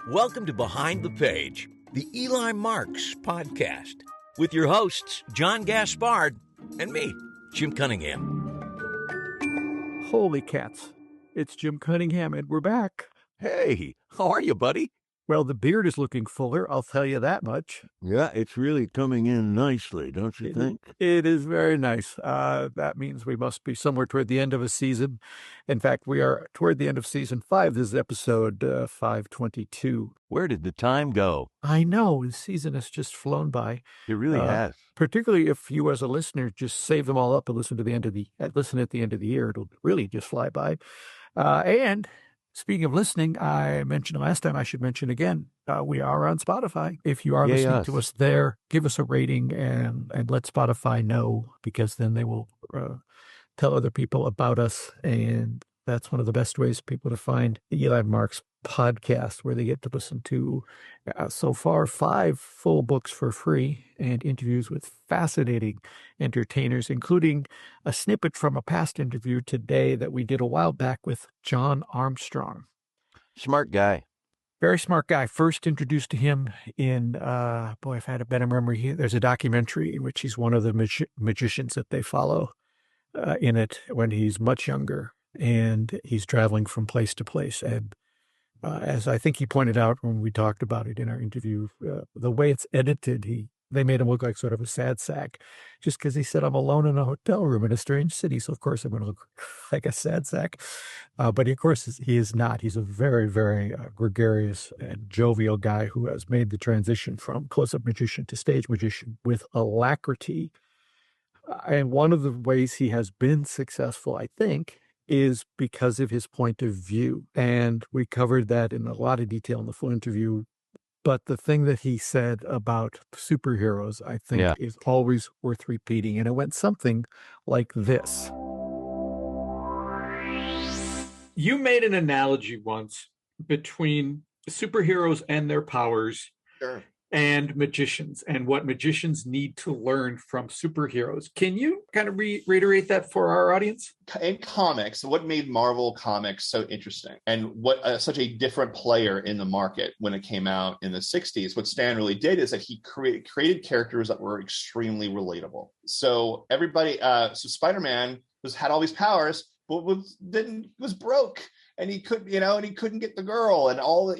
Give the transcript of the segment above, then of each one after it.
Welcome to Behind the Page, the Eli Marks podcast, with your hosts, John Gaspard and me, Jim Cunningham. Holy cats. It's Jim Cunningham, and we're back. Hey, how are you, buddy? Well, the beard is looking fuller, I'll tell you that much. Yeah, it's really coming in nicely, don't you think? It is very nice. That means we must be somewhere toward the end of a season. In fact, we are toward the end of season 5. This is episode 522. Where did the time go? I know, the season has just flown by. It really has. Particularly if you, as a listener, just save them all up and listen at the end of the year. It'll really just fly by. And speaking of listening, I mentioned last time, I should mention again, we are on Spotify. If you are listening to us there, give us a rating and let Spotify know, because then they will tell other people about us. And that's one of the best ways for people to find the Eli Marks podcast, where they get to listen to, so far, 5 full books for free and interviews with fascinating entertainers, including a snippet from a past interview today that we did a while back with Jon Armstrong. Smart guy. Very smart guy. First introduced to him in, if I had a better memory, there's a documentary in which he's one of the magicians that they follow in it when he's much younger, and he's traveling from place to place. And as I think he pointed out when we talked about it in our interview, the way it's edited, they made him look like sort of a sad sack, just because he said, I'm alone in a hotel room in a strange city, so of course I'm going to look like a sad sack. But of course he is not. He's a very, very gregarious and jovial guy who has made the transition from close-up magician to stage magician with alacrity. And one of the ways he has been successful, I think, is because of his point of view. And we covered that in a lot of detail in the full interview. But the thing that he said about superheroes, I think, is always worth repeating. And it went something like this. You made an analogy once between superheroes and their powers. Sure. And magicians, and what magicians need to learn from superheroes. Can you kind of reiterate that for our audience? In comics, what made Marvel Comics so interesting, and what such a different player in the market when it came out in the 60s, what Stan really did is that he created characters that were extremely relatable. So everybody, Spider-Man had all these powers, but was broke. And he couldn't get the girl, and all of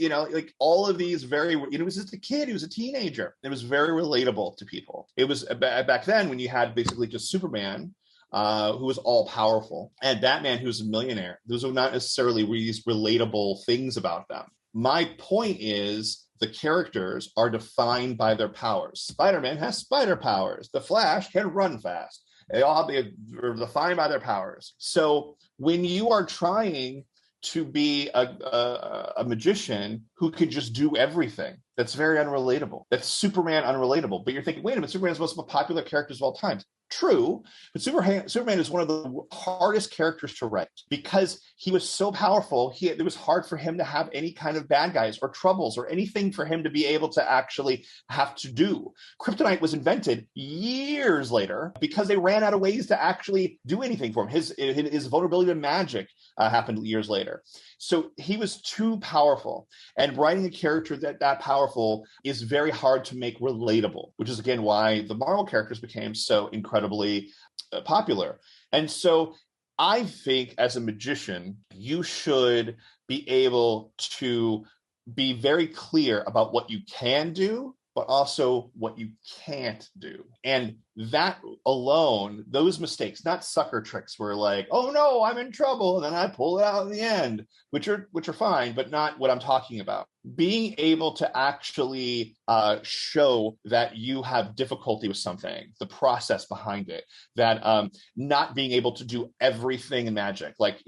these he was just a kid, he was a teenager. It was very relatable to people. It was back then when you had basically just Superman, who was all powerful, and Batman, who was a millionaire. Those were not necessarily these relatable things about them. My point is, the characters are defined by their powers. Spider-Man has spider powers. The Flash can run fast. They all are defined by their powers. So when you are trying to be a magician who could just do everything, that's very unrelatable. That's Superman unrelatable. But you're thinking, wait a minute, Superman is one of the most popular characters of all time. True, but Superman is one of the hardest characters to write because he was so powerful. It was hard for him to have any kind of bad guys or troubles or anything for him to be able to actually have to do. Kryptonite was invented years later because they ran out of ways to actually do anything for him. His vulnerability to magic happened years later. So he was too powerful, and writing a character that powerful is very hard to make relatable, which is again why the Marvel characters became so incredibly popular. And so I think as a magician, you should be able to be very clear about what you can do, but also what you can't do. And that alone, those mistakes, not sucker tricks where like, oh no, I'm in trouble, and then I pull it out in the end, which are fine, but not what I'm talking about. Being able to actually show that you have difficulty with something, the process behind it, that not being able to do everything in magic. Like,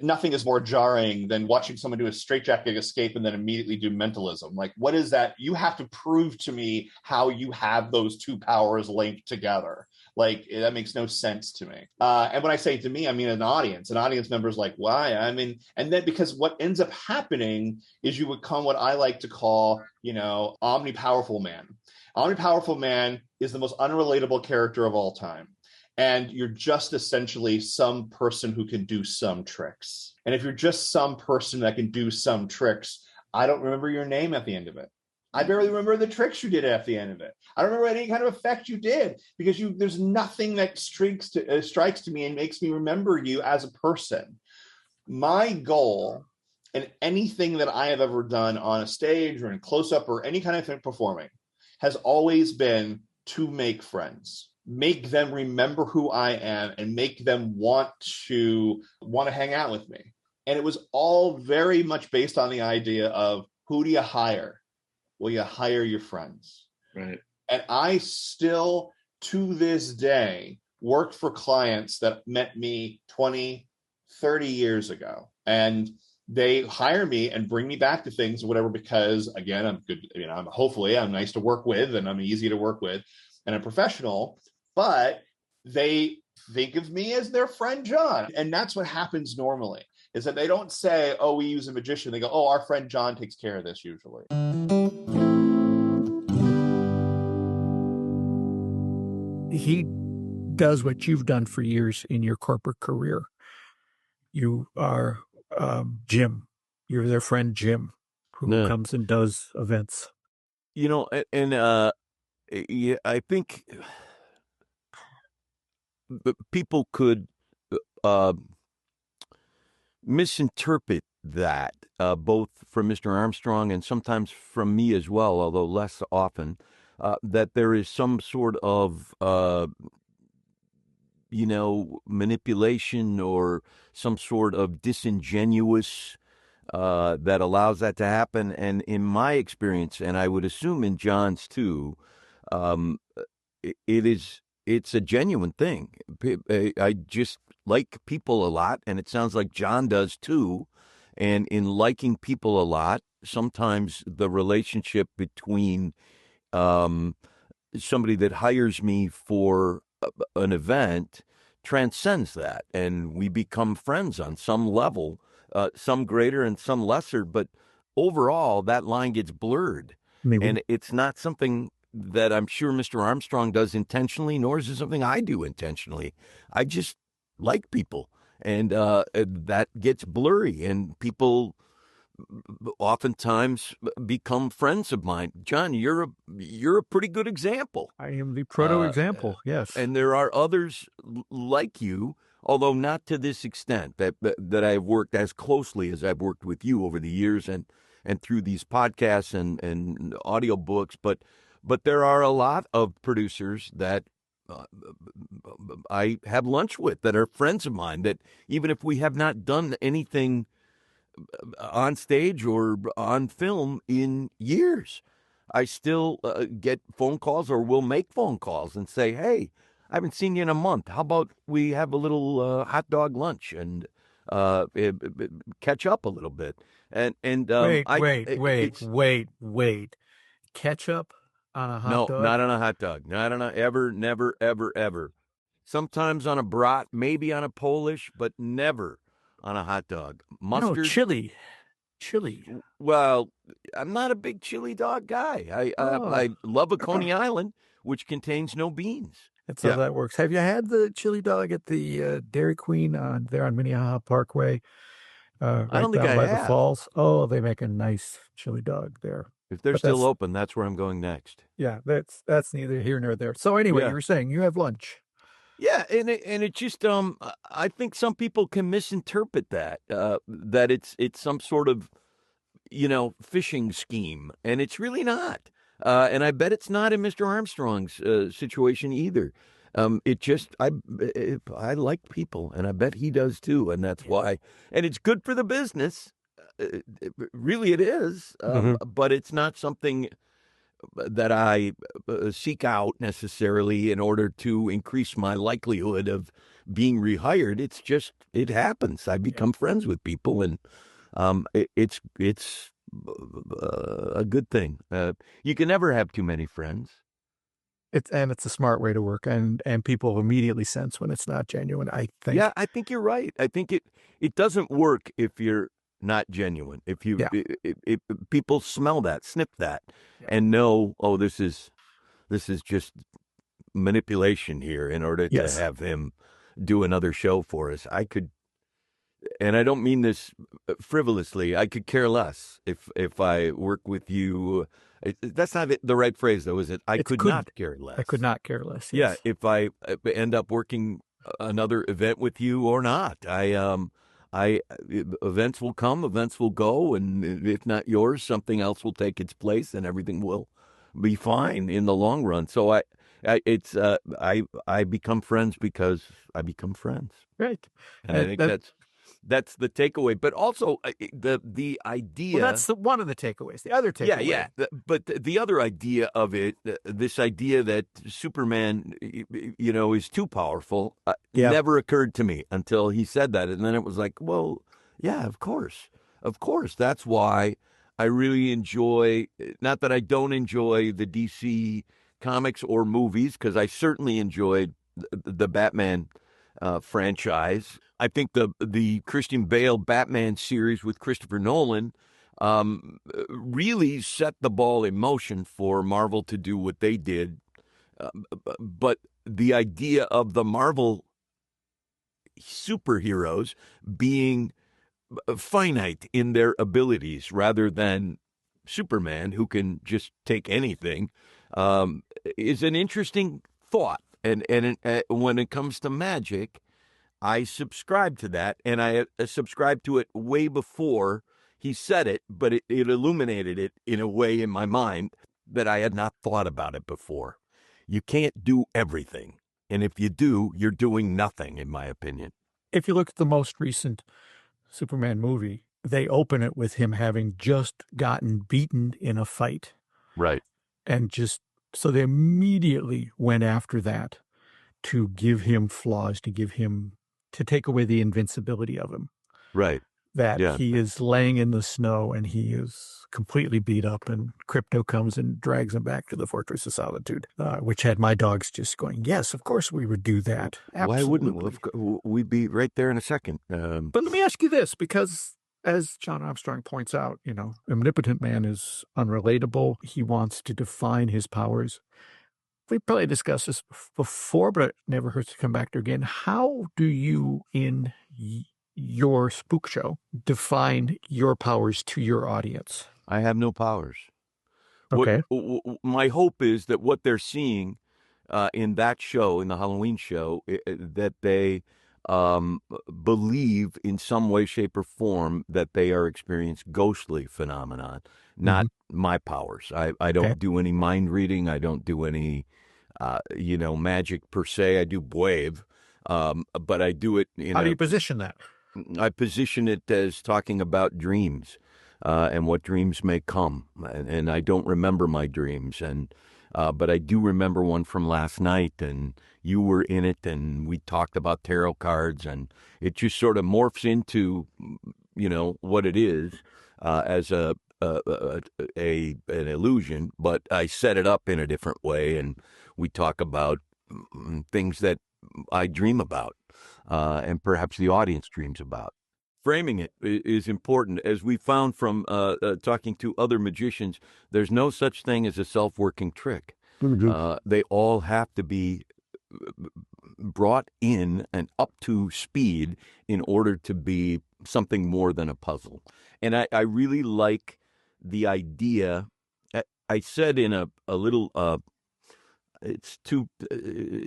nothing is more jarring than watching someone do a straitjacket escape and then immediately do mentalism. Like, what is that? You have to prove to me how you have those two powers linked together. Like, that makes no sense to me. And when I say to me, I mean an audience member is like, why? I mean, and then because what ends up happening is you become what I like to call, omnipowerful man. Omnipowerful man is the most unrelatable character of all time. And you're just essentially some person who can do some tricks. And if you're just some person that can do some tricks, I don't remember your name at the end of it. I barely remember the tricks you did at the end of it. I don't remember any kind of effect you did because there's nothing that strikes to me and makes me remember you as a person. My goal in anything that I have ever done on a stage or in close up or any kind of thing performing has always been to make friends, make them remember who I am and make them want to hang out with me. And it was all very much based on the idea of, who do you hire? Well, you hire your friends. Right. And I still, to this day, work for clients that met me 20, 30 years ago. And they hire me and bring me back to things or whatever, because again, I'm good. Hopefully I'm nice to work with and I'm easy to work with and I'm professional, but they think of me as their friend Jon. And that's what happens normally, is that they don't say, oh, we use a magician. They go, oh, our friend Jon takes care of this usually. He does what you've done for years in your corporate career. You are Jim. You're their friend Jim, who comes and does events. Yeah, I think people could misinterpret that, both from Mr. Armstrong and sometimes from me as well, although less often, that there is some sort of manipulation or some sort of disingenuous that allows that to happen. And in my experience, and I would assume in Jon's too, it's a genuine thing. I just like people a lot, and it sounds like Jon does too. And in liking people a lot, sometimes the relationship between somebody that hires me for an event transcends that, and we become friends on some level, some greater and some lesser, but overall that line gets blurred. And it's not something that I'm sure Mr. Armstrong does intentionally, nor is it something I do intentionally. I just like people, and that gets blurry, and people oftentimes become friends of mine. Jon, you're a pretty good example. I am the proto example. Yes, and there are others like you, although not to this extent that I've worked as closely as I've worked with you over the years and through these podcasts and audiobooks. But there are a lot of producers that I have lunch with that are friends of mine, that even if we have not done anything on stage or on film in years, I still get phone calls or will make phone calls and say, hey, I haven't seen you in a month. How about we have a little hot dog lunch and catch up a little bit? And wait. Ketchup on a hot dog? No, not on a hot dog. Not on never, ever. Sometimes on a brat, maybe on a Polish, but never on a hot dog. Mustard. No, chili. Well, I'm not a big chili dog guy. I love a Coney Island, which contains no beans. That's how that works. Have you had the chili dog at the Dairy Queen there on Minnehaha Parkway? Right I don't think down I by have. the falls. Oh, they make a nice chili dog there. If they're still open, that's where I'm going next. Yeah, that's neither here nor there. So anyway, you were saying you have lunch. Yeah, and it just I think some people can misinterpret that that it's some sort of phishing scheme, and it's really not. And I bet it's not in Mr. Armstrong's situation either. It just I like people, and I bet he does too, and that's why. And it's good for the business. Really, it is. But it's not something that I seek out necessarily in order to increase my likelihood of being rehired. It's just, it happens. I become friends with people, and it's a good thing. You can never have too many friends. It's a smart way to work, and people immediately sense when it's not genuine, I think. Yeah, I think you're right. I think it doesn't work if you're not genuine. If people smell that, sniff that, and know, oh, this is just manipulation here in order to have him do another show for us. and I don't mean this frivolously. I could care less if I work with you. That's not the right phrase, though, is it? I could not care less. I could not care less. Yeah, Yes. if I end up working another event with you or not, I events will come, events will go, and if not yours, something else will take its place, and everything will be fine in the long run. So I become friends because I become friends, Right. and I think that's the takeaway. But also the idea. Well, that's one of the takeaways. The other takeaway. Yeah. But the other idea of it, this idea that Superman, is too powerful, never occurred to me until he said that. And then it was like, well, yeah, of course. Of course. That's why I really enjoy, not that I don't enjoy the DC comics or movies, because I certainly enjoyed the Batman franchise. I think the Christian Bale Batman series with Christopher Nolan really set the ball in motion for Marvel to do what they did. But the idea of the Marvel superheroes being finite in their abilities rather than Superman, who can just take anything, is an interesting thought. And when it comes to magic, I subscribe to that, and I subscribed to it way before he said it, but it illuminated it in a way in my mind that I had not thought about it before. You can't do everything, and if you do, you're doing nothing, in my opinion. If you look at the most recent Superman movie, they open it with him having just gotten beaten in a fight. Right. And so they immediately went after that to give him flaws, to take away the invincibility of him. Right. That Yeah. he is laying in the snow and he is completely beat up, and Krypto comes and drags him back to the Fortress of Solitude, which had my dogs just going, yes, of course we would do that. Absolutely. Why wouldn't we'd be right there in a second? But let me ask you this, because as Jon Armstrong points out, Omnipotent Man is unrelatable. He wants to define his powers. We probably discussed this before, but it never hurts to come back to it again. How do you, in your spook show, define your powers to your audience? I have no powers. Okay. My hope is that what they're seeing in that show, in the Halloween show, that they believe in some way, shape, or form that they are experiencing ghostly phenomenon, not my powers. I don't do any mind reading. I don't do any, magic per se. I do wave, but I do it. How do you position that? I position it as talking about dreams and what dreams may come. And I don't remember my dreams. But I do remember one from last night, and you were in it, and we talked about tarot cards, and it just sort of morphs into, what it is as an illusion. But I set it up in a different way, and we talk about things that I dream about, and perhaps the audience dreams about. Framing it is important. As we found from talking to other magicians, there's no such thing as a self-working trick. They all have to be brought in and up to speed in order to be something more than a puzzle. And I really like the idea. I said in a little...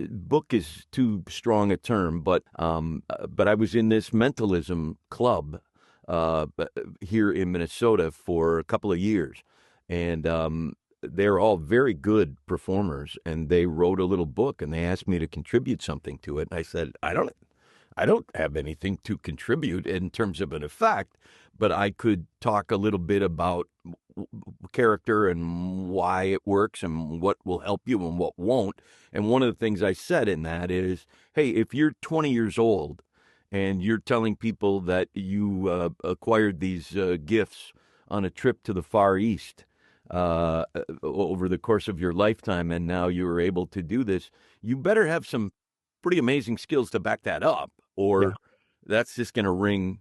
book is too strong a term, but I was in this mentalism club here in Minnesota for a couple of years, and they're all very good performers, and they wrote a little book, and they asked me to contribute something to it, and I said, I don't have anything to contribute in terms of an effect, but I could talk a little bit about character and why it works and what will help you and what won't. And one of the things I said in that is, hey, if you're 20 years old and you're telling people that you acquired these gifts on a trip to the Far East over the course of your lifetime, and now you were able to do this, you better have some pretty amazing skills to back that up, or that's just going to ring.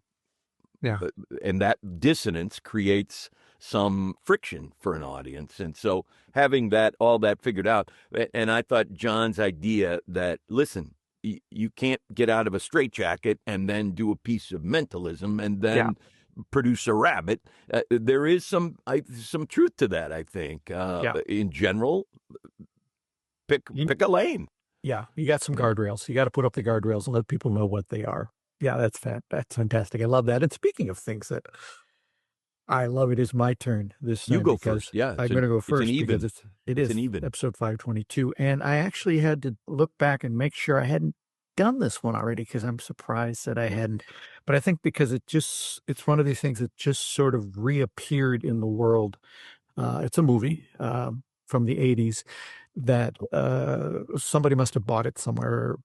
Yeah. And that dissonance creates some friction for an audience. And so having all that figured out, and I thought John's idea that, listen, you can't get out of a straitjacket and then do a piece of mentalism and then produce a rabbit. There is some truth to that, I think. In general, pick a lane. Yeah, you got some guardrails. You got to put up the guardrails and let people know what they are. Yeah, that's fantastic. I love that. And speaking of things that I love, it is my turn this time. You go first. Yeah, I'm going to go first because it is an even. episode 522. And I actually had to look back and make sure I hadn't done this one already because I'm surprised that I hadn't. But I think because it's one of these things that just sort of reappeared in the world. It's a movie from the 80s that somebody must have bought it somewhere.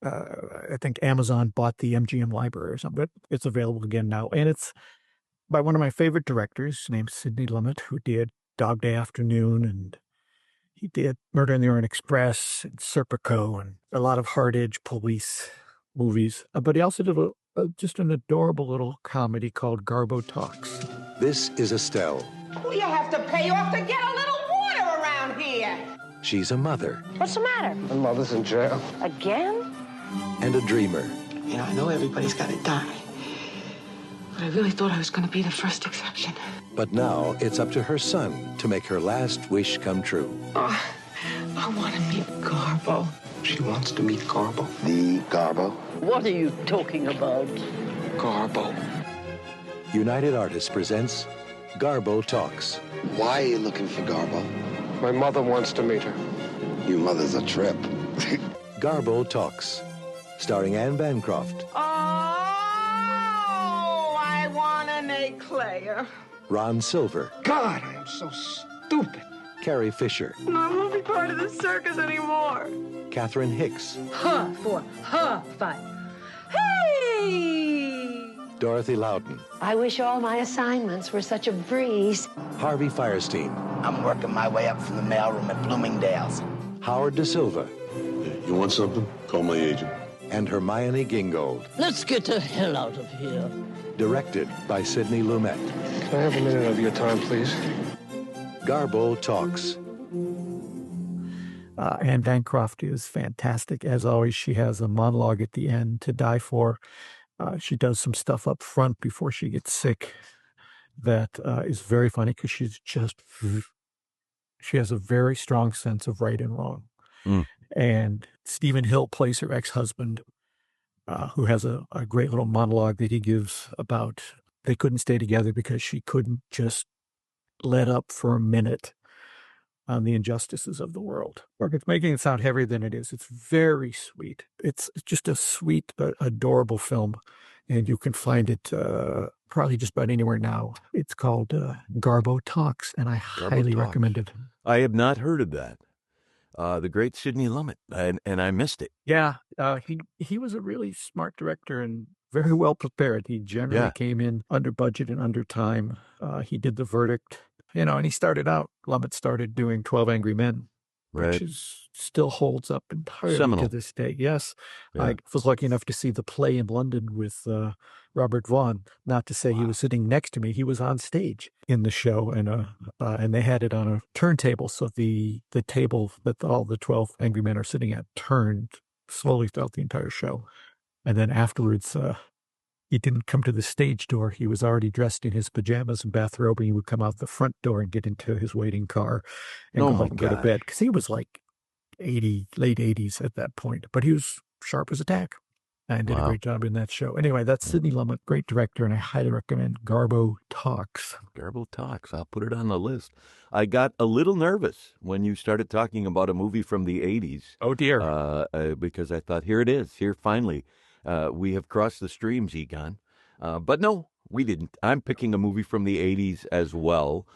I think Amazon bought the MGM library or something, but it's available again now. And it's by one of my favorite directors named Sidney Lumet, who did Dog Day Afternoon, and he did Murder in the Orient Express and Serpico and a lot of hard edge police movies. But he also did just an adorable little comedy called Garbo Talks. This is Estelle. Who you have to pay off to get a little water around here? She's a mother. What's the matter? My mother's in jail. Again? And a dreamer. You know, I know everybody's got to die. But I really thought I was going to be the first exception. But now it's up to her son to make her last wish come true. Oh, I want to meet Garbo. She wants to meet Garbo. The Garbo? What are you talking about? Garbo. United Artists presents Garbo Talks. Why are you looking for Garbo? My mother wants to meet her. Your mother's a trip. Garbo Talks. Starring Anne Bancroft. Oh, I want an eclair. Ron Silver. God, I am so stupid. Carrie Fisher. I won't be part of the circus anymore. Catherine Hicks. Huh for huh fight. Hey! Dorothy Loudon. I wish all my assignments were such a breeze. Harvey Firestein. I'm working my way up from the mailroom at Bloomingdale's. Howard Da Silva. You want something? Call my agent. And Hermione Gingold. Let's get the hell out of here. Directed by Sidney Lumet. Can I have a minute of your time, please? Garbo Talks. Anne Bancroft is fantastic. As always, she has a monologue at the end to die for. She does some stuff up front before she gets sick that is very funny because she has a very strong sense of right and wrong. And Stephen Hill plays her ex-husband, who has a great little monologue that he gives about they couldn't stay together because she couldn't just let up for a minute on the injustices of the world. It's making it sound heavier than it is. It's very sweet. It's just a sweet, adorable film, and you can find it probably just about anywhere now. It's called Garbo Talks, and I highly recommend it. I have not heard of that. The great Sidney Lumet, and I missed it. Yeah, he was a really smart director and very well prepared. He generally came in under budget and under time. He did The Verdict, and he started out, Lumet started doing 12 Angry Men, which still holds up entirely to this day. Yes, I was lucky enough to see the play in London with Robert Vaughn. Not to say he was sitting next to me; he was on stage in the show, and they had it on a turntable. So the table that all the 12 Angry Men are sitting at turned slowly throughout the entire show, and then afterwards. He didn't come to the stage door. He was already dressed in his pajamas and bathrobe, and he would come out the front door and get into his waiting car and go to bed. Because he was like late 80s at that point. But he was sharp as a tack and did a great job in that show. Anyway, that's Sidney Lumet, great director, and I highly recommend Garbo Talks. Garbo Talks. I'll put it on the list. I got a little nervous when you started talking about a movie from the 80s. Oh, dear. Because I thought, here it is. Here, finally. We have crossed the streams, Egon. But no, we didn't. I'm picking a movie from the 80s as well,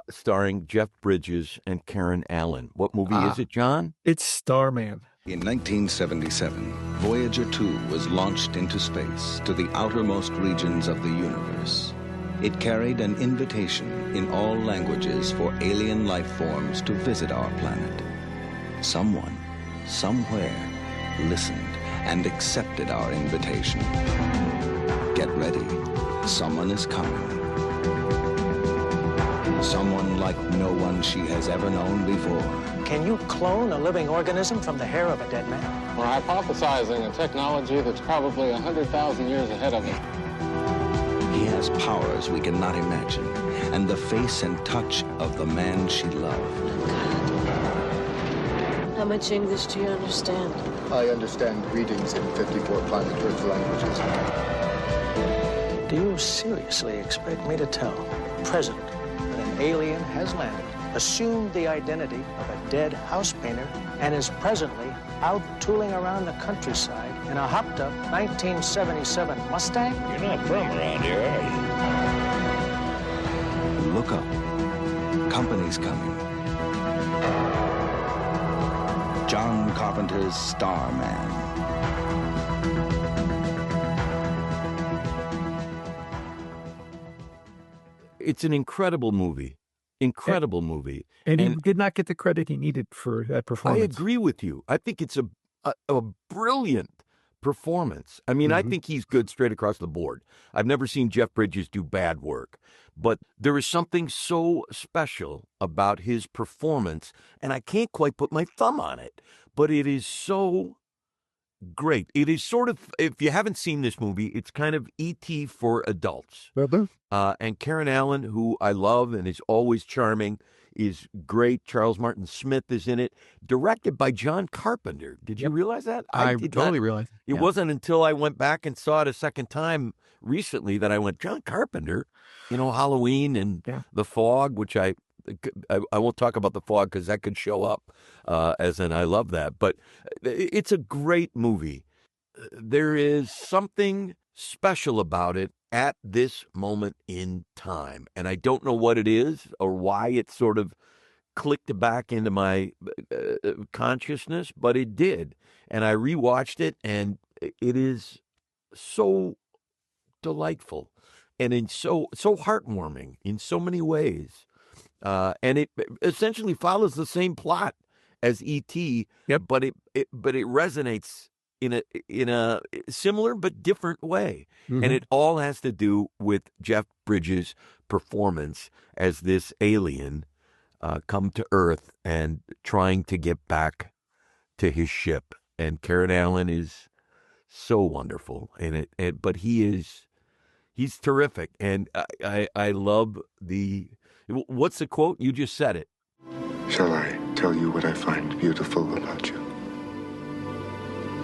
starring Jeff Bridges and Karen Allen. What movie is it, John? It's Starman. In 1977, Voyager 2 was launched into space to the outermost regions of the universe. It carried an invitation in all languages for alien life forms to visit our planet. Someone, somewhere, listened and accepted our invitation. Get ready. Someone is coming. someone like no one she has ever known before. Can you clone a living organism from the hair of a dead man? We're hypothesizing a technology that's probably 100,000 years ahead of it. He has powers we cannot imagine, and the face and touch of the man she loved. How much English do you understand? I understand greetings in 54 planet Earth languages. Do you seriously expect me to tell the President that an alien has landed, assumed the identity of a dead house painter, and is presently out tooling around the countryside in a hopped-up 1977 Mustang? You're not from around here, are you? Look up. Company's coming. John Carpenter's Starman. It's an incredible movie. Incredible movie. And he did not get the credit he needed for that performance. I agree with you. I think it's a brilliant performance. I mean, I think he's good straight across the board. I've never seen Jeff Bridges do bad work, but there is something so special about his performance, and I can't quite put my thumb on it, but it is so great. It is sort of, if you haven't seen this movie, it's kind of E.T. for adults. And Karen Allen, who I love and is always charming, is great. Charles Martin Smith is in it. Directed by John Carpenter. Did you realize that? I totally realized. It wasn't until I went back and saw it a second time recently that I went, John Carpenter? You know, Halloween and The Fog, which I won't talk about The Fog because that could show up as an I love that. But it's a great movie. There is something special about it at this moment in time. And I don't know what it is or why it sort of clicked back into my consciousness, but it did. And I rewatched it, and it is so delightful and so heartwarming in so many ways. And it essentially follows the same plot as E.T., but it resonates in a similar but different way. And it all has to do with Jeff Bridges' performance as this alien come to Earth and trying to get back to his ship. And Karen Allen is so wonderful in it, but he's terrific. And I love what's the quote? You just said it. Shall I tell you what I find beautiful about you?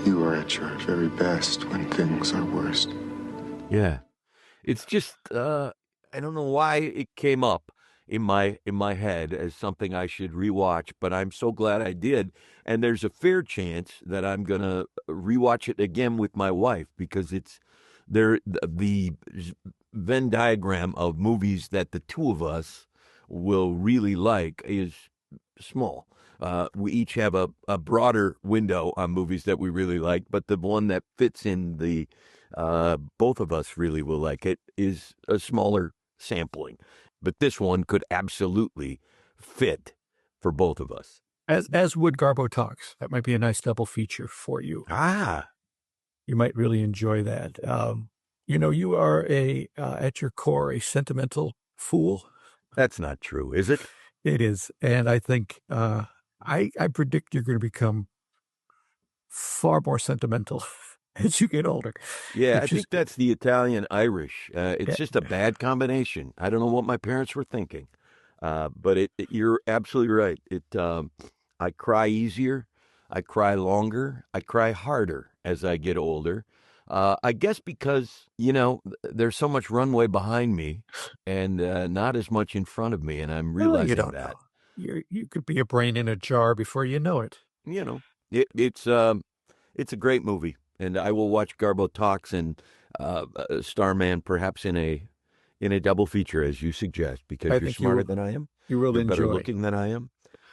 You are at your very best when things are worst. Yeah. It's just, I don't know why it came up in my head as something I should rewatch, but I'm so glad I did. And there's a fair chance that I'm going to rewatch it again with my wife, because the Venn diagram of movies that the two of us will really like is small. We each have a broader window on movies that we really like, but the one that fits in the both of us really will like it is a smaller sampling. But this one could absolutely fit for both of us. As would Garbo Talks. That might be a nice double feature for you. You might really enjoy that. You are at your core, a sentimental fool. That's not true, is it? It is. And I think, I predict you're going to become far more sentimental as you get older. Yeah, I think that's the Italian-Irish. It's just a bad combination. I don't know what my parents were thinking, but you're absolutely right. I cry easier, I cry longer, I cry harder as I get older. I guess because, there's so much runway behind me and not as much in front of me, and I'm realizing that. You could be a brain in a jar before you know it. It's a great movie, and I will watch Garbo Talks and Starman perhaps in a double feature, as you suggest, because you're smarter than I am. You will You're enjoy. better looking than I am.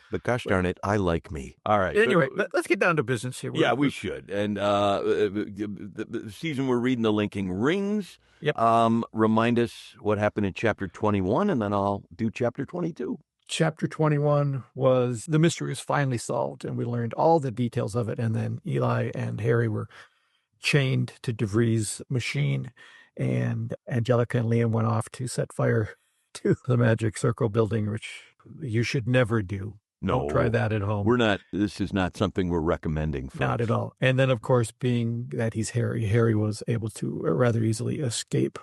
But gosh darn it, I like me. All right. Anyway, let's get down to business here. We should. And the season we're reading, The Linking Rings. Remind us what happened in Chapter 21, and then I'll do Chapter 22. Chapter 21 was the mystery was finally solved, and we learned all the details of it. And then Eli and Harry were chained to DeVries' machine, and Angelica and Liam went off to set fire to the magic circle building, which you should never do. No, don't try that at home. This is not something we're recommending, folks. Not at all. And then, of course, being that he's Harry, Harry was able to rather easily escape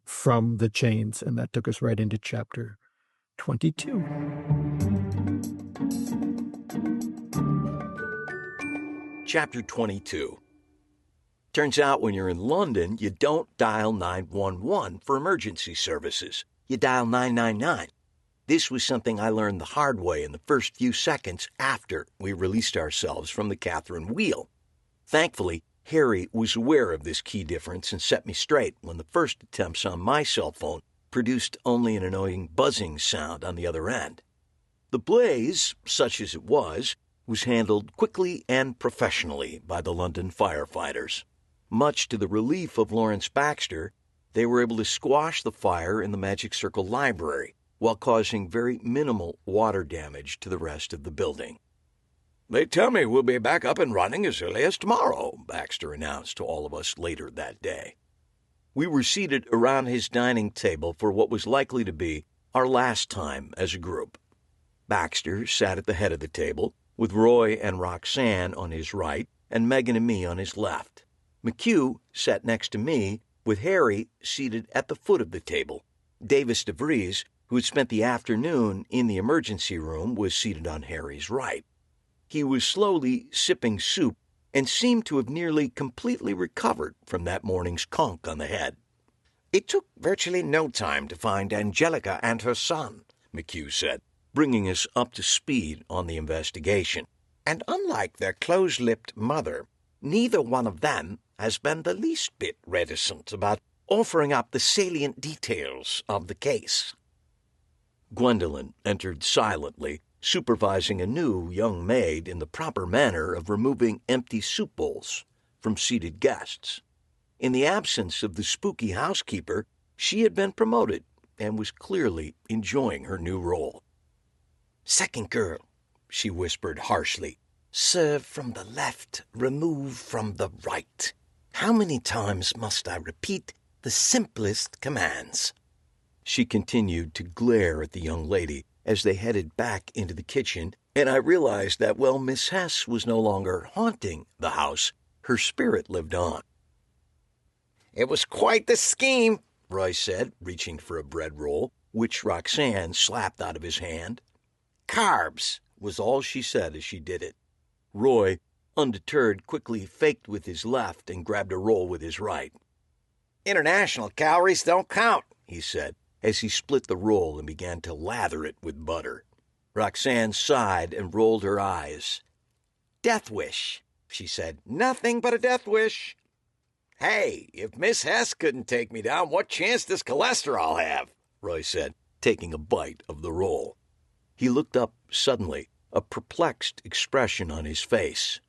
from the chains, and that took us right into chapter 22. Chapter 22. Turns out when you're in London, you don't dial 911 for emergency services. You dial 999. This was something I learned the hard way in the first few seconds after we released ourselves from the Catherine Wheel. Thankfully, Harry was aware of this key difference and set me straight when the first attempts on my cell phone produced only an annoying buzzing sound on the other end. The blaze, such as it was handled quickly and professionally by the London firefighters. Much to the relief of Lawrence Baxter, they were able to squash the fire in the Magic Circle library while causing very minimal water damage to the rest of the building. "They tell me we'll be back up and running as early as tomorrow," Baxter announced to all of us later that day. We were seated around his dining table for what was likely to be our last time as a group. Baxter sat at the head of the table, with Roy and Roxanne on his right and Megan and me on his left. McHugh sat next to me, with Harry seated at the foot of the table. Davis DeVries, who had spent the afternoon in the emergency room, was seated on Harry's right. He was slowly sipping soup and seemed to have nearly completely recovered from that morning's conk on the head. "It took virtually no time to find Angelica and her son," McHugh said, bringing us up to speed on the investigation. "And unlike their close-lipped mother, neither one of them has been the least bit reticent about offering up the salient details of the case." Gwendolyn entered silently, supervising a new young maid in the proper manner of removing empty soup bowls from seated guests. In the absence of the spooky housekeeper, she had been promoted and was clearly enjoying her new role. "Second girl," she whispered harshly, "serve from the left, remove from the right. How many times must I repeat the simplest commands?" She continued to glare at the young lady as they headed back into the kitchen, and I realized that while Miss Hess was no longer haunting the house, her spirit lived on. "It was quite the scheme," Roy said, reaching for a bread roll, which Roxanne slapped out of his hand. "Carbs," was all she said as she did it. Roy, undeterred, quickly faked with his left and grabbed a roll with his right. "International calories don't count," he said, as he split the roll and began to lather it with butter. Roxanne sighed and rolled her eyes. "Death wish," she said. "Nothing but a death wish." "Hey, if Miss Hess couldn't take me down, what chance does cholesterol have?" Roy said, taking a bite of the roll. He looked up suddenly, a perplexed expression on his face.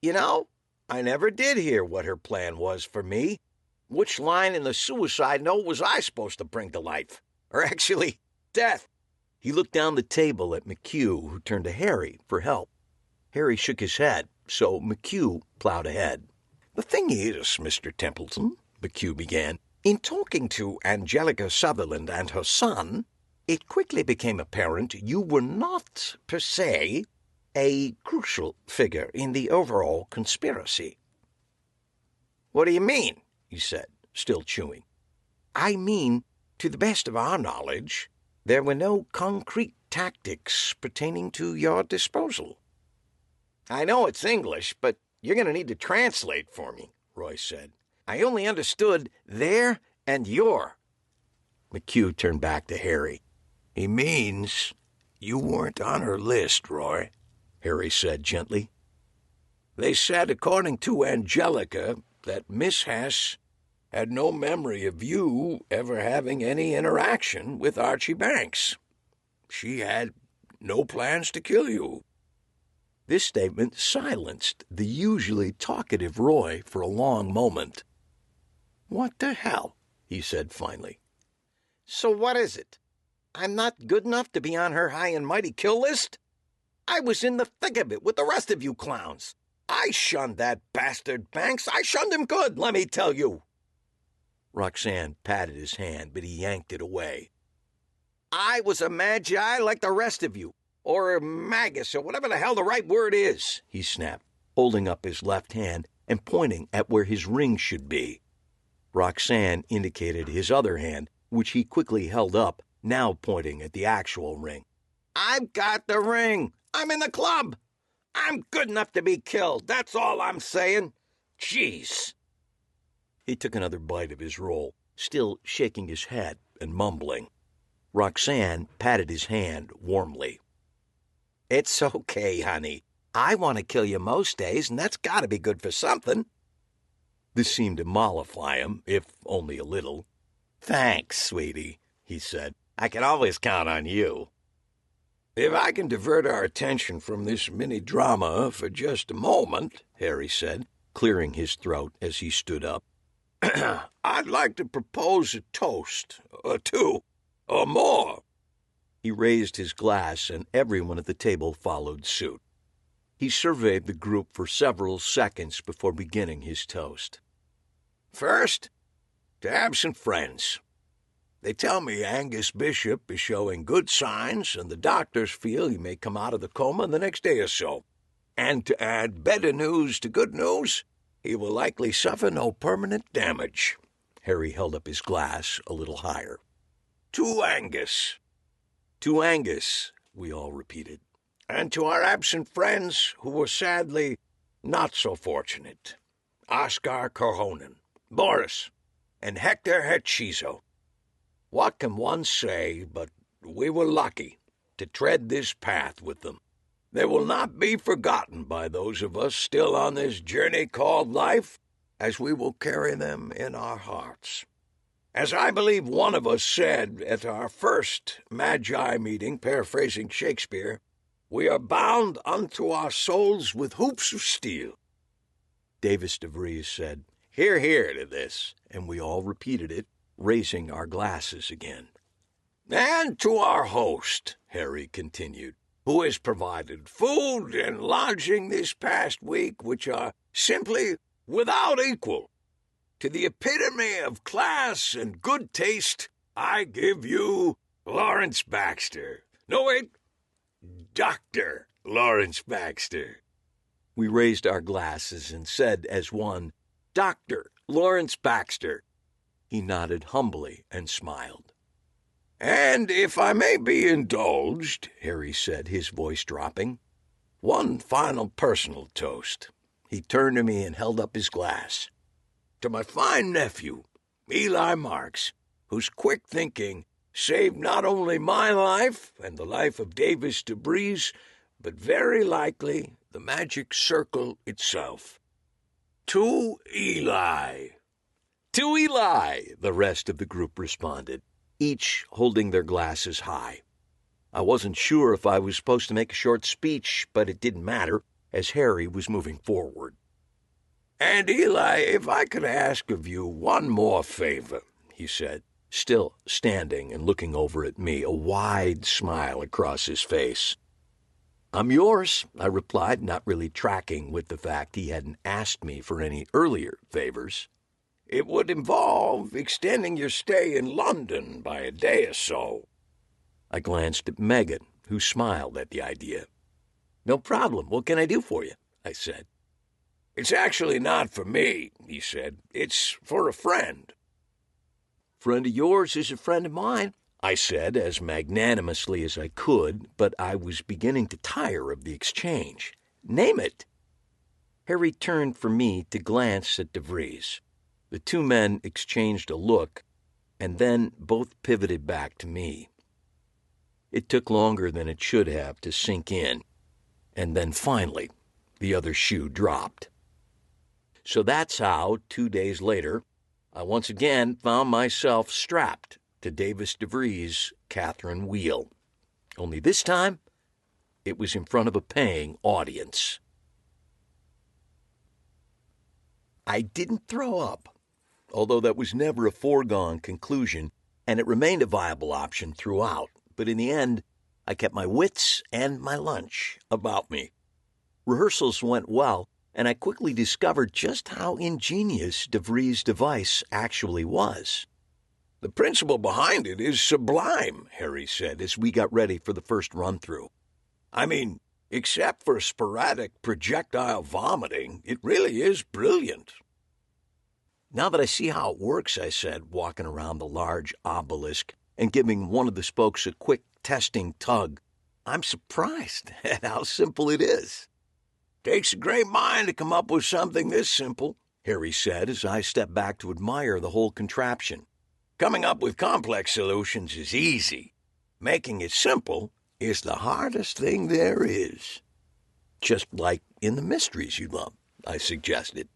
"You know, I never did hear what her plan was for me. Which line in the suicide note was I supposed to bring to life? Or actually, death?" He looked down the table at McHugh, who turned to Harry for help. Harry shook his head, so McHugh plowed ahead. "The thing is, Mr. Templeton," McHugh began, "in talking to Angelica Sutherland and her son, it quickly became apparent you were not, per se, a crucial figure in the overall conspiracy." "What do you mean?" he said, still chewing. "I mean, to the best of our knowledge, there were no concrete tactics pertaining to your disposal." "I know it's English, but you're going to need to translate for me," Roy said. "I only understood there and your." McHugh turned back to Harry. "He means you weren't on her list, Roy," Harry said gently. "They said, according to Angelica, that Miss Hess had no memory of you ever having any interaction with Archie Banks. She had no plans to kill you." This statement silenced the usually talkative Roy for a long moment. "What the hell?" he said finally. "So what is it? I'm not good enough to be on her high and mighty kill list? I was in the thick of it with the rest of you clowns. I shunned that bastard Banks. I shunned him good, let me tell you." Roxanne patted his hand, but he yanked it away. I was a magi like the rest of you, or a magus, or whatever the hell the right word is, he snapped, holding up his left hand and pointing at where his ring should be. Roxanne indicated his other hand, which he quickly held up, now pointing at the actual ring. I've got the ring. I'm in the club. I'm good enough to be killed. That's all I'm saying. Jeez. He took another bite of his roll, still shaking his head and mumbling. Roxanne patted his hand warmly. It's okay, honey. I want to kill you most days, and that's got to be good for something. This seemed to mollify him, if only a little. Thanks, sweetie, he said. I can always count on you. If I can divert our attention from this mini-drama for just a moment, Harry said, clearing his throat as he stood up, I'd like to propose a toast, or two, or more. He raised his glass, and everyone at the table followed suit. He surveyed the group for several seconds before beginning his toast. First, to absent friends. They tell me Angus Bishop is showing good signs, and the doctors feel he may come out of the coma the next day or so. And to add better news to good news, he will likely suffer no permanent damage. Harry held up his glass a little higher. To Angus. To Angus, we all repeated. And to our absent friends who were sadly not so fortunate. Oscar Corhonen, Boris, and Hector Hechizo. What can one say but we were lucky to tread this path with them? They will not be forgotten by those of us still on this journey called life, as we will carry them in our hearts. As I believe one of us said at our first Magi meeting, paraphrasing Shakespeare, we are bound unto our souls with hoops of steel. Davis DeVries said, Hear, hear to this, and we all repeated it, raising our glasses again. And to our host, Harry continued, who has provided food and lodging this past week which are simply without equal. To the epitome of class and good taste, I give you Lawrence Baxter. No, wait, Dr. Lawrence Baxter. We raised our glasses and said as one, Dr. Lawrence Baxter. He nodded humbly and smiled. And if I may be indulged, Harry said, his voice dropping, one final personal toast. He turned to me and held up his glass. To my fine nephew, Eli Marks, whose quick thinking saved not only my life and the life of Davis DeVries, but very likely the magic circle itself. To Eli. To Eli, the rest of the group responded, each holding their glasses high. I wasn't sure if I was supposed to make a short speech, but it didn't matter, as Harry was moving forward. And Eli, if I could ask of you one more favor, he said, still standing and looking over at me, a wide smile across his face. I'm yours, I replied, not really tracking with the fact he hadn't asked me for any earlier favors. It would involve extending your stay in London by a day or so. I glanced at Megan, who smiled at the idea. No problem. What can I do for you? I said. It's actually not for me, he said. It's for a friend. Friend of yours is a friend of mine, I said as magnanimously as I could, but I was beginning to tire of the exchange. Name it. Harry turned for me to glance at DeVries. The two men exchanged a look, and then both pivoted back to me. It took longer than it should have to sink in, and then finally, the other shoe dropped. So that's how, 2 days later, I once again found myself strapped to Davis DeVries' Catherine wheel. Only this time, it was in front of a paying audience. I didn't throw up, although that was never a foregone conclusion, and it remained a viable option throughout. But in the end, I kept my wits and my lunch about me. Rehearsals went well, and I quickly discovered just how ingenious DeVries' device actually was. "The principle behind it is sublime," Harry said as we got ready for the first run-through. "I mean, except for sporadic projectile vomiting, it really is brilliant." "Now that I see how it works," I said, walking around the large obelisk and giving one of the spokes a quick testing tug, "I'm surprised at how simple it is." "Takes a great mind to come up with something this simple," Harry said as I stepped back to admire the whole contraption. "Coming up with complex solutions is easy. Making it simple is the hardest thing there is." "Just like in the mysteries you love," I suggested.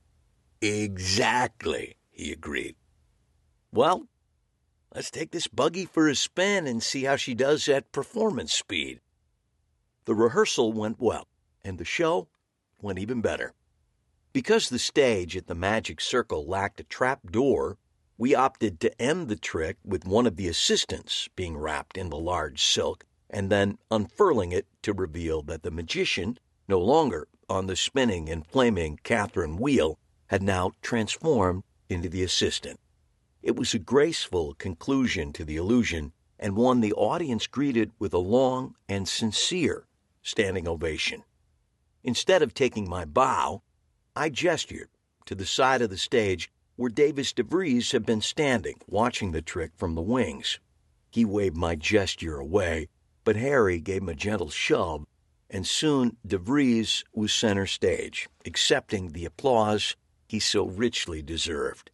"Exactly," he agreed. "Well, let's take this buggy for a spin and see how she does at performance speed." The rehearsal went well, and the show went even better. Because the stage at the Magic Circle lacked a trap door, we opted to end the trick with one of the assistants being wrapped in the large silk and then unfurling it to reveal that the magician, no longer on the spinning and flaming Catherine wheel, had now transformed into the assistant. It was a graceful conclusion to the illusion and one the audience greeted with a long and sincere standing ovation. Instead of taking my bow, I gestured to the side of the stage where Davis DeVries had been standing, watching the trick from the wings. He waved my gesture away, but Harry gave him a gentle shove, and soon DeVries was center stage, accepting the applause he so richly deserved.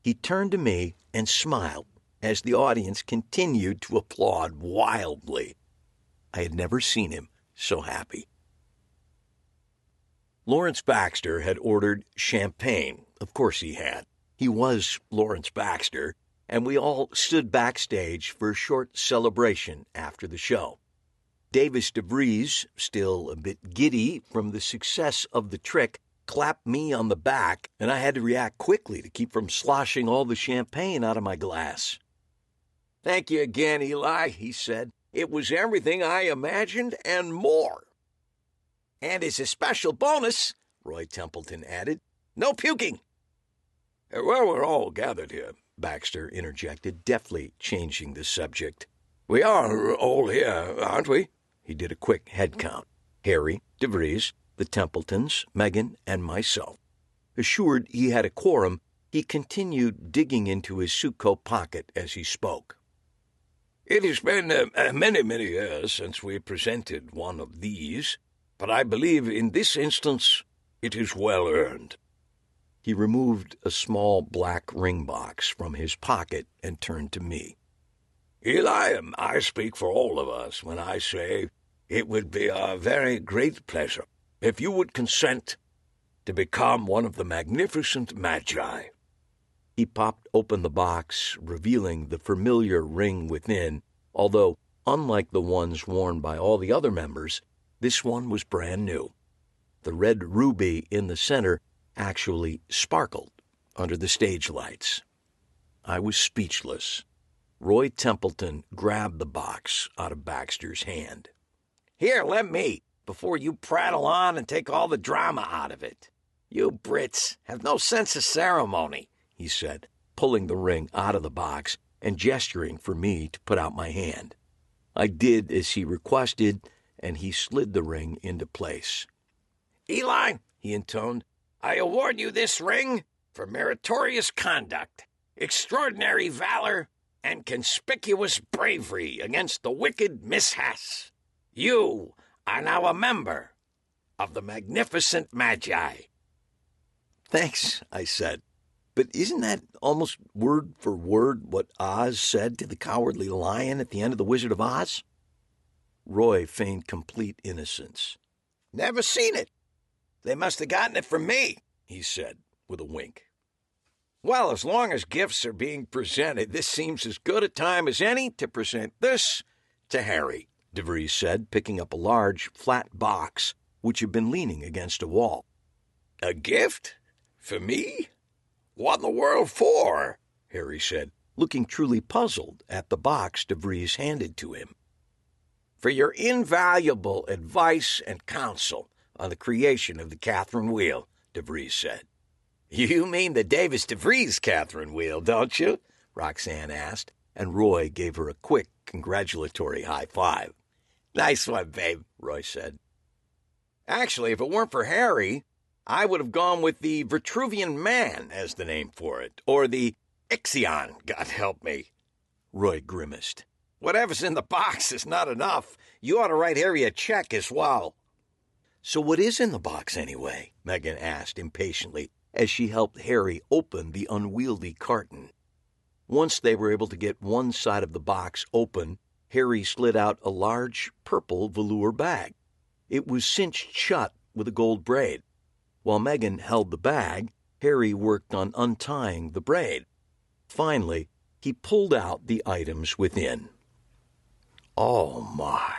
He turned to me and smiled as the audience continued to applaud wildly. I had never seen him so happy. Lawrence Baxter had ordered champagne. Of course he had. He was Lawrence Baxter, and we all stood backstage for a short celebration after the show. Davis DeVries, still a bit giddy from the success of the trick, clapped me on the back, and I had to react quickly to keep from sloshing all the champagne out of my glass. "Thank you again, Eli," he said. "It was everything I imagined and more." "And as a special bonus," Roy Templeton added, "no puking." "Well, we're all gathered here," Baxter interjected, deftly changing the subject. "We are all here, aren't we?" He did a quick head count. Harry, DeVries, the Templetons, Megan, and myself. Assured he had a quorum, he continued digging into his suit coat pocket as he spoke. "It has been many, many years since we presented one of these, but I believe in this instance it is well earned." He removed a small black ring box from his pocket and turned to me. "Eli, I speak for all of us when I say it would be a very great pleasure if you would consent to become one of the magnificent magi." He popped open the box, revealing the familiar ring within, although, unlike the ones worn by all the other members, this one was brand new. The red ruby in the center actually sparkled under the stage lights. I was speechless. Roy Templeton grabbed the box out of Baxter's hand. "Here, let me, before you prattle on and take all the drama out of it. You Brits have no sense of ceremony," he said, pulling the ring out of the box and gesturing for me to put out my hand. I did as he requested, and he slid the ring into place. "Eli," he intoned, "I award you this ring for meritorious conduct, extraordinary valor, and conspicuous bravery against the wicked Miss Hass. You are now a member of the Magnificent Magi." "Thanks," I said. "But isn't that almost word for word what Oz said to the Cowardly Lion at the end of The Wizard of Oz?" Roy feigned complete innocence. "Never seen it. They must have gotten it from me," he said, with a wink. "Well, as long as gifts are being presented, this seems as good a time as any to present this to Harry," DeVries said, picking up a large, flat box which had been leaning against a wall. "A gift? For me? What in the world for?" Harry said, looking truly puzzled at the box DeVries handed to him. "For your invaluable advice and counsel on the creation of the Catherine wheel, DeVries said. You mean the Davis DeVries Catherine wheel, don't you? Roxanne asked, and Roy gave her a quick, congratulatory high five. Nice one, babe, Roy said. Actually, if it weren't for Harry, I would have gone with the Vitruvian Man as the name for it, or the Ixion, God help me. Roy grimaced. Whatever's in the box is not enough. You ought to write Harry a check as well. So what is in the box anyway? Megan asked impatiently as she helped Harry open the unwieldy carton. Once they were able to get one side of the box open, Harry slid out a large purple velour bag. It was cinched shut with a gold braid. While Megan held the bag, Harry worked on untying the braid. Finally, he pulled out the items within. Oh, my,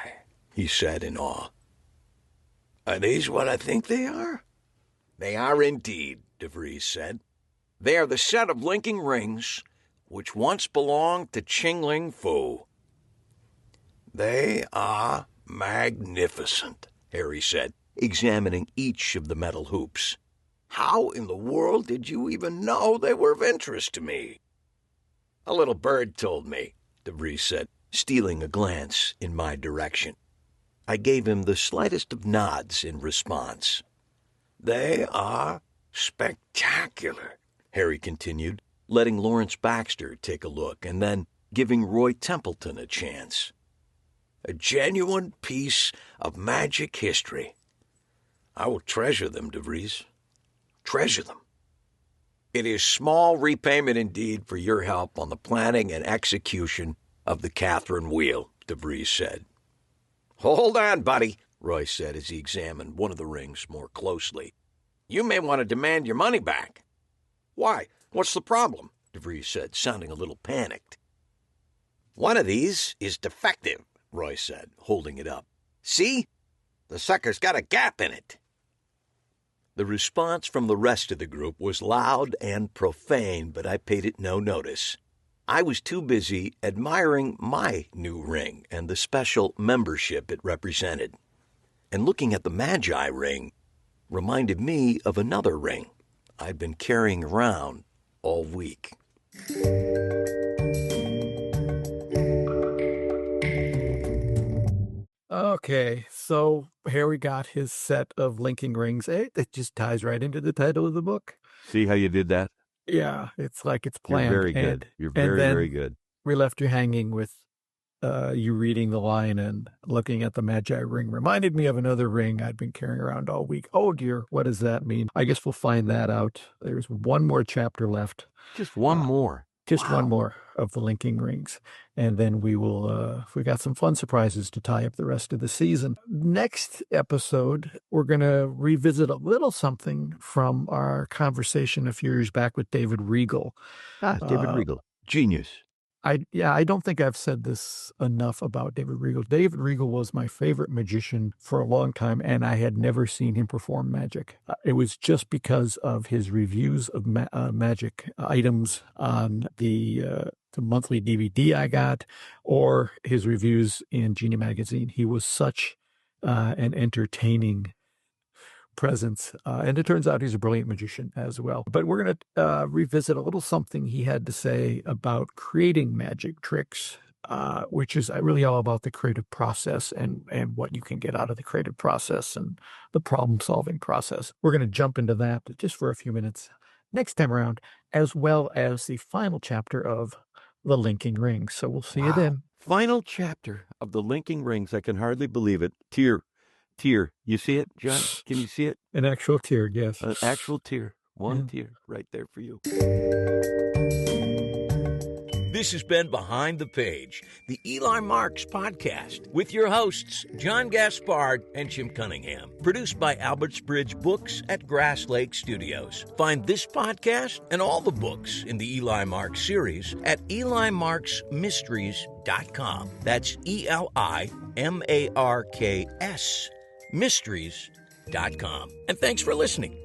he said in awe. Are these what I think they are? They are indeed, DeVries said. They are the set of linking rings which once belonged to Ching-Ling Fu. They are magnificent, Harry said, examining each of the metal hoops. How in the world did you even know they were of interest to me? A little bird told me, DeVries said, stealing a glance in my direction. I gave him the slightest of nods in response. They are spectacular, Harry continued, letting Lawrence Baxter take a look and then giving Roy Templeton a chance. A genuine piece of magic history. I will treasure them, DeVries. Treasure them. It is small repayment indeed for your help on the planning and execution of the Catherine wheel, DeVries said. Hold on, buddy, Roy said as he examined one of the rings more closely. You may want to demand your money back. Why? What's the problem? DeVries said, sounding a little panicked. One of these is defective, Roy said, holding it up. See? The sucker's got a gap in it. The response from the rest of the group was loud and profane, but I paid it no notice. I was too busy admiring my new ring and the special membership it represented. And looking at the Magi ring reminded me of another ring I'd been carrying around all week. Okay, so Harry got his set of linking rings. It just ties right into the title of the book. See how you did that? Yeah, it's like it's planned. You're very good. You're very, very good. We left you hanging with you reading the line and looking at the Magi ring. Reminded me of another ring I'd been carrying around all week. Oh, dear, what does that mean? I guess we'll find that out. There's one more chapter left. Just one more. Just one more of the linking rings. And then we will, we got some fun surprises to tie up the rest of the season. Next episode, we're going to revisit a little something from our conversation a few years back with David Regal. David Regal. Genius. I don't think I've said this enough about David Regal. David Regal was my favorite magician for a long time, and I had never seen him perform magic. It was just because of his reviews of magic items on the monthly DVD I got, or his reviews in Genie Magazine. He was such an entertaining presence. And it turns out he's a brilliant magician as well. But we're going to revisit a little something he had to say about creating magic tricks, which is really all about the creative process and what you can get out of the creative process and the problem-solving process. We're going to jump into that just for a few minutes next time around, as well as the final chapter of The Linking Rings. So we'll see you then. Final chapter of The Linking Rings. I can hardly believe it. Tear. You see it, John? Can you see it? An actual tear, yes. An actual tear. One tear right there for you. This has been Behind the Page, the Eli Marks podcast, with your hosts, John Gaspard and Jim Cunningham. Produced by Alberts Bridge Books at Grass Lake Studios. Find this podcast and all the books in the Eli Marks series at EliMarksMysteries.com. That's ELIMARKS Mysteries.com. And thanks for listening.